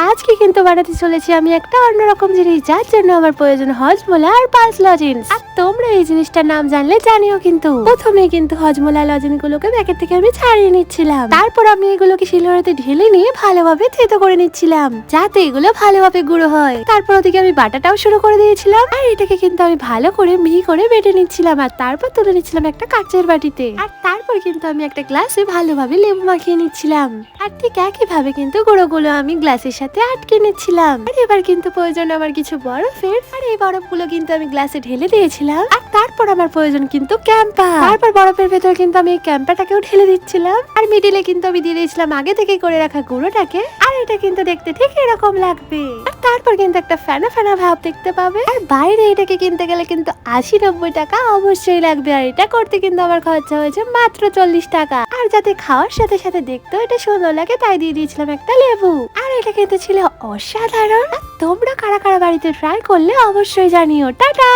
আজকে কিন্তু বানাতে চলেছি আমি একটা অন্যরকম জিনিস, যার জন্য আমার প্রয়োজন হজমোলা আর পালস লজেন্স। আর তোমরা এই জিনিসটার নাম জানলে জানিও। কিন্তু প্রথমে কিন্তু হজমোলা লজেন্স গুলোকে প্যাকেট থেকে আমি ছাড়িয়ে নিচ্ছিলাম। তারপর আমি এগুলোকে শিলনোড়াতে ঢেলে নিয়ে ভালোভাবে থেতো করে নিচ্ছিলাম, যাতে এগুলো ভালোভাবে গুঁড়ো হয়। তারপর ওদিকে আমি বাটাটাও শুরু করে দিয়েছিলাম, আর এটাকে কিন্তু আমি ভালো করে মিহি করে বেটে নিচ্ছিলাম, আর তারপর তুলে নিচ্ছিলাম একটা কাঁচের বাটিতে। আর তারপর কিন্তু আমি একটা গ্লাসে ভালোভাবে লেবু মাখিয়ে নিচ্ছিলাম, আর ঠিক একইভাবে কিন্তু গুঁড়োগুলো আমি গ্লাসের সাথে আটকে নিচ্ছিলাম। আর এবার কিন্তু প্রয়োজন আমার কিছু বরফের, আর এই বরফগুলো কিন্তু আমি গ্লাসে ঢেলে দিয়েছিলাম। আর তারপর আমার প্রয়োজন কিন্তু ক্যাম্পা। তারপর বরফের ভেতর কিন্তু আমি এই ক্যাম্পাটাকেও ঢেলে দিচ্ছিলাম, আর মিডিলে কিন্তু আমি দিয়ে দিয়েছিলাম আগে থেকে করে রাখা গুঁড়োটাকে। আর এটা কিন্তু দেখতে ঠিক এরকম লাগবে। আর তারপর কিন্তু একটা ফেনা ফেনা ভাব দেখতে পাবে। আর বাইরে এটাকে কিনতে গেলে কিন্তু 80-90 টাকা অবশ্যই লাগবে, আর এটা করতে কিন্তু আমার খরচা হয়েছে মাত্র 40 টাকা। আর যাতে খাওয়ার সাথে সাথে দেখতেও এটা সুন্দর লাগে, তাই দিয়ে দিয়েছিলাম একটা লেবু। আর এটা কিন্তু ছিল অসাধারণ। তোমরা কারা কারা বাড়িতে ট্রাই করলে অবশ্যই জানিও। টাটা।